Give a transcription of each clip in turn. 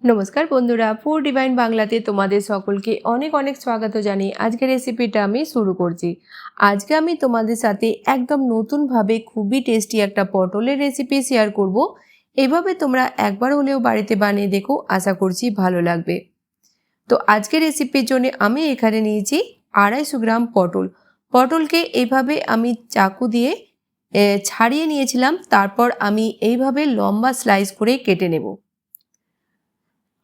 নমস্কার বন্ধুরা, food divine বাংলাতে তোমাদের সকলকে অনেক অনেক স্বাগত জানিয়ে আজকের রেসিপিটা আমি শুরু করছি। আজকে আমি তোমাদের সাথে একদম নতুনভাবে খুবই টেস্টি একটা পটলের রেসিপি শেয়ার করব। এভাবে তোমরা একবার হলেও বাড়িতে বানিয়ে দেখো, আশা করছি ভালো লাগবে। তো আজকের রেসিপির জন্য আমি এখানে নিয়েছি 250 গ্রাম পটল। পটলকে এইভাবে আমি চাকু দিয়ে ছাড়িয়ে নিয়েছিলাম, তারপর আমি এইভাবে লম্বা স্লাইস করে কেটে নেব।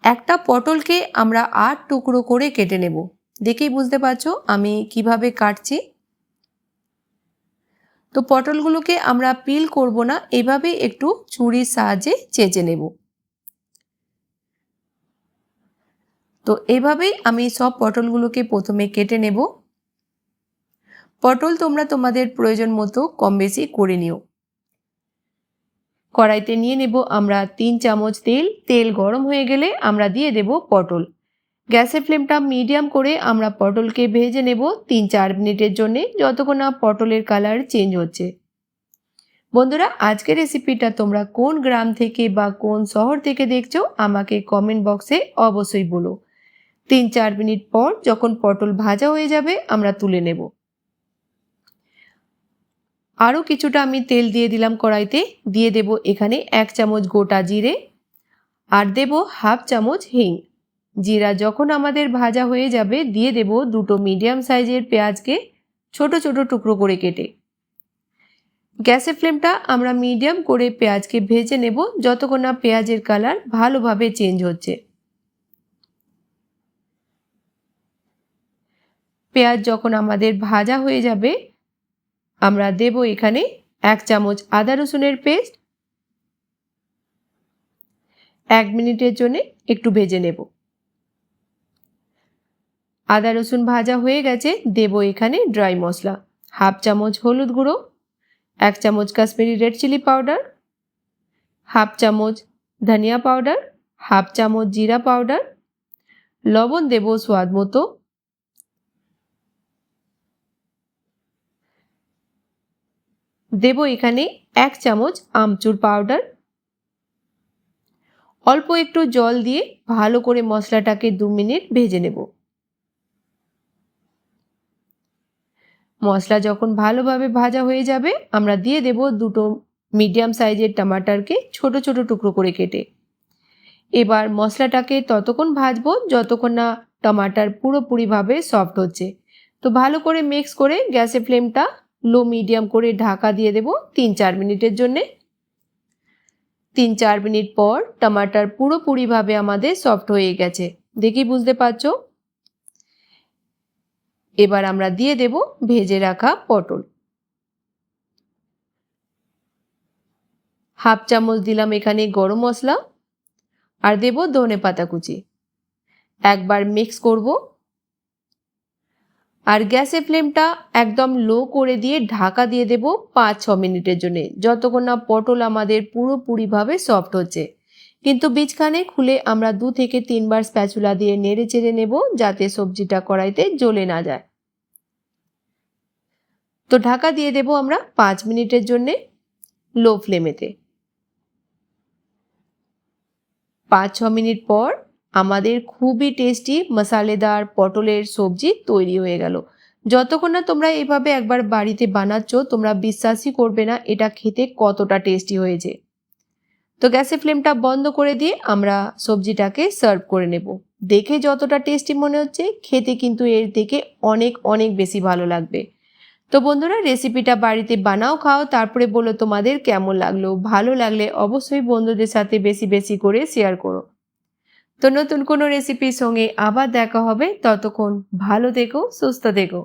একটা পটলকে আমরা 8 টুকরো করে কেটে নেব। দেখেই বুঝতে পারছো আমি কিভাবে কাটছি। তো পটলগুলোকে আমরা পিল করব না, এভাবে একটু ছুরির সাহায্যে চেঁচে নেব। তো এভাবেই আমি সব পটলগুলোকে প্রথমে কেটে নেব। পটল তোমরা তোমাদের প্রয়োজন মতো কম বেশি করে নিও। কড়াইতে নিয়ে নেব আমরা 3 চামচ তেল। তেল গরম হয়ে গেলে আমরা দিয়ে দেব পটল। গ্যাসের ফ্লেমটা মিডিয়াম করে আমরা পটলকে ভেজে নেব 3-4 মিনিটের জন্য, যতক্ষণ না পটলের কালার চেঞ্জ হচ্ছে। বন্ধুরা, আজকের রেসিপিটা তোমরা কোন গ্রাম থেকে বা কোন শহর থেকে দেখছো আমাকে কমেন্ট বক্সে অবশ্যই বলো। 3-4 মিনিট পর যখন পটল ভাজা হয়ে যাবে আমরা তুলে নেব। আরও কিছুটা আমি তেল দিয়ে দিলাম কড়াইতে। দিয়ে দেব এখানে 1 চামচ গোটা জিরে আর দেব হাফ চামচ হিং। জিরা যখন আমাদের ভাজা হয়ে যাবে দিয়ে দেব 2টো মিডিয়াম সাইজের পেঁয়াজকে ছোট ছোট টুকরো করে কেটে। গ্যাসের ফ্লেমটা আমরা মিডিয়াম করে পেঁয়াজকে ভেজে নেব যতক্ষণ না পেঁয়াজের কালার ভালোভাবে চেঞ্জ হচ্ছে। পেঁয়াজ যখন আমাদের ভাজা হয়ে যাবে আমরা দেব এখানে 1 চামচ আদা রসুনের পেস্ট। 1 মিনিটের জন্য একটু ভেজে নেব। আদা রসুন ভাজা হয়ে গেছে, দেব এখানে ড্রাই মশলা। হাফ চামচ হলুদ গুঁড়ো, 1 চামচ Kashmiri red chilli powder, half চামচ ধনিয়া পাউডার, হাফ চামচ জিরা পাউডার, লবণ দেব স্বাদ মতো, দেব এখানে 1 চামচ আমচুর পাউডার। অল্প একটু জল দিয়ে ভালো করে মশলাটাকে 2 মিনিট ভেজে নেব। মশলা যখন ভালোভাবে ভাজা হয়ে যাবে আমরা দিয়ে দেব 2টো মিডিয়াম সাইজের টমাটারকে ছোট ছোট টুকরো করে কেটে। এবার মশলাটাকে ততক্ষণ ভাজবো যতক্ষণ না টমাটার পুরোপুরিভাবে সফট হচ্ছে। তো ভালো করে মিক্স করে গ্যাসের ফ্লেমটা লো মিডিয়াম করে ঢাকা দিয়ে দেব 3-4 মিনিটের জন্যে। 3-4 মিনিট পর টমাটার পুরোপুরিভাবে আমাদের সফট হয়ে গেছে, দেখেই বুঝতে পারছো। এবার আমরা দিয়ে দেব ভেজে রাখা পটল। হাফ চামচ দিলাম এখানে গরম মশলা আর দেব ধনেপাতা কুচি। একবার মিক্স করব আর গ্যাসের ফ্লেমটা একদম লো করে দিয়ে ঢাকা দিয়ে দেব 5-6 মিনিটের জন্য, যতক্ষণ না পটল আমাদের পুরোপুরিভাবে সফট হচ্ছে। কিন্তু বীজখানে খুলে আমরা 2 থেকে 3 বার স্প্যাচুলা দিয়ে নেড়ে চেড়ে নেব যাতে সবজিটা কড়াইতে জ্বলে না যায়। তো ঢাকা দিয়ে দেব আমরা 5 মিনিটের জন্য লো ফ্লেমেতে। 5-6 মিনিট পর আমাদের খুবই টেস্টি মশালেদার পটলের সবজি তৈরি হয়ে গেল। যতক্ষণ না তোমরা এভাবে একবার বাড়িতে বানাচ্ছ তোমরা বিশ্বাসই করবে না এটা খেতে কতটা টেস্টি হয়েছে। তো গ্যাসের ফ্লেমটা বন্ধ করে দিয়ে আমরা সবজিটাকে সার্ভ করে নেব। দেখে যতটা টেস্টি মনে হচ্ছে খেতে কিন্তু এর থেকে অনেক অনেক বেশি ভালো লাগবে। তো বন্ধুরা, রেসিপিটা বাড়িতে বানাও, খাও, তারপরে বলো তোমাদের কেমন লাগলো। ভালো লাগলে অবশ্যই বন্ধুদের সাথে বেশি বেশি করে শেয়ার করো। তো নতুন কোনো রেসিপির সঙ্গে আবার দেখা হবে, ততক্ষণ ভালো থেকো, সুস্থ থেকো।